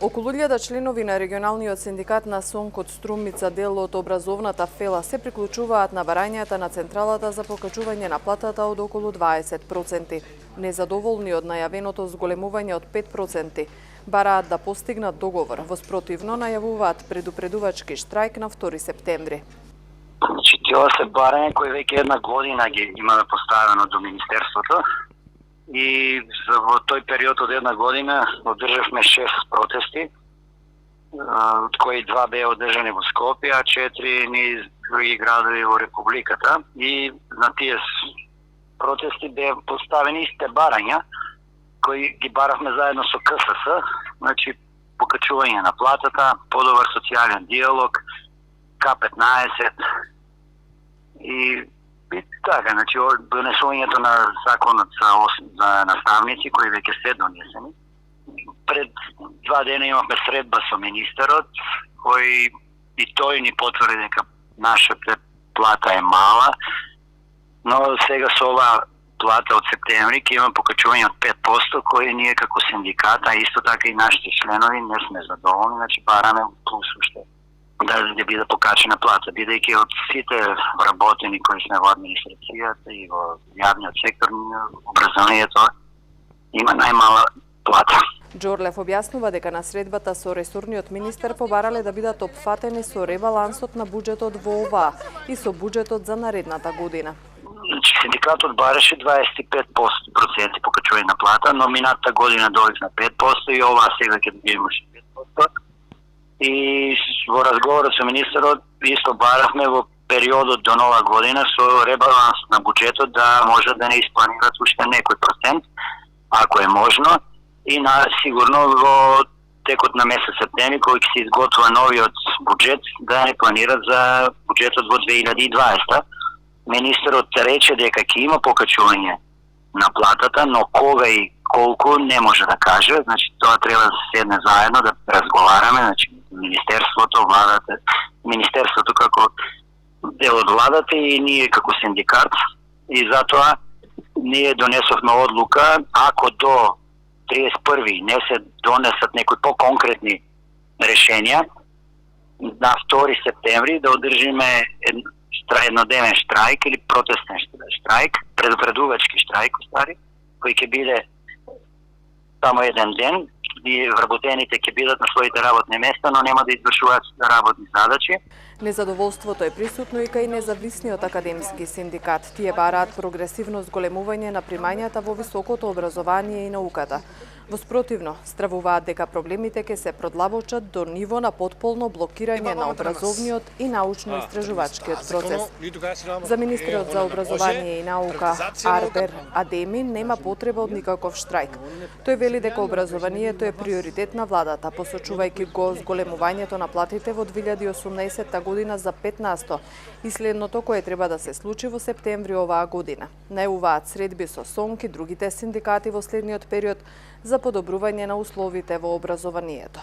Околу 1000 членови на регионалниот синдикат на СОНК од Струмица, дел од образовната фела, се приклучуваат на барањата на централата за покачување на платата од околу 20%. Незадоволни од најавеното зголемување од 5%, бараат да постигнат договор. Воспротивно најавуваат предупредувачки штрајк на 2 септември. Значи, тоа се барање кои веќе една година ги имаме поставено до Министерството. И во тој период од една година одржавме 6 протести, од кои 2 беа одржани во Скопје, а 4 низ други градови во Републиката. И на тие протести беа поставени истите барања, кои ги баравме заедно со КСС, значи покачување на платата, подобар социјален диалог, К15 и така, значи, донесувањето на законот за наставници, кои веќе се донесени. Пред 2 дена имавме средба со министерот, кој и тој ни потврди дека нашата плата е мала, но сега со оваа плата од септември ќе има покачување од 5%, кој ние како синдиката, исто така и нашите членови не сме задоволни, значи бараме плюс уште да биде покачена плата, бидејќи од сите работени кои сме во администрацијата и во јавниот сектор, образованието има најмала плата. Џорлев објаснува дека на средбата со ресорниот министер побарале да бидат опфатени со ребалансот на буџетот во ова и со буџетот за наредната година. Значи, синдикатот бараше 25% покачување на плата, но минатата година дојдовме 5% и ова сега ќе добиеме 5%. И во разговорот со министерот исто баравме во периодот до нова година со ребаланс на буџетот да може да не испланират уште некој процент, ако е можно, и сигурно во текот на месец септември, кој ќе се изготвува новиот буџет, да не планират за буџетот во 2020. Министерот рече дека ќе има покачување на платата, но кога и колку не може да каже, значи тоа треба да се седне заедно да разговараме, значи Министерството, владата, Министерството како дел од владата и ние како синдикат, и затоа ние донесовме одлука, ако до 31 не се донесат некои по-конкретни решенија, на 2 септември да одржиме еднодневен штрајк или протестен штрајк, предупредувачки штрајк, кој ќе биде само еден ден, и вработените ќе бидат на своите работни места, но нема да извршуваат работни задачи. Незадоволството е присутно и кај независниот академски синдикат. Тие бараат прогресивно зголемување на примањата во високото образование и науката. Воспротивно, стравуваат дека проблемите ќе се продлабочат до ниво на потполно блокирање на образовниот и научно-истражувачкиот процес. За министерот за образование и наука Арбер Адеми нема потреба од никаков штрајк. Тој вели дека образованието е приоритет на владата, посочувајќи го зголемувањето на платите во 2018 година за 15% и следното кое треба да се случи во септември оваа година. Најавуваат средби со СОНК и другите синдикати во следниот период за подобрување на условите во образованието.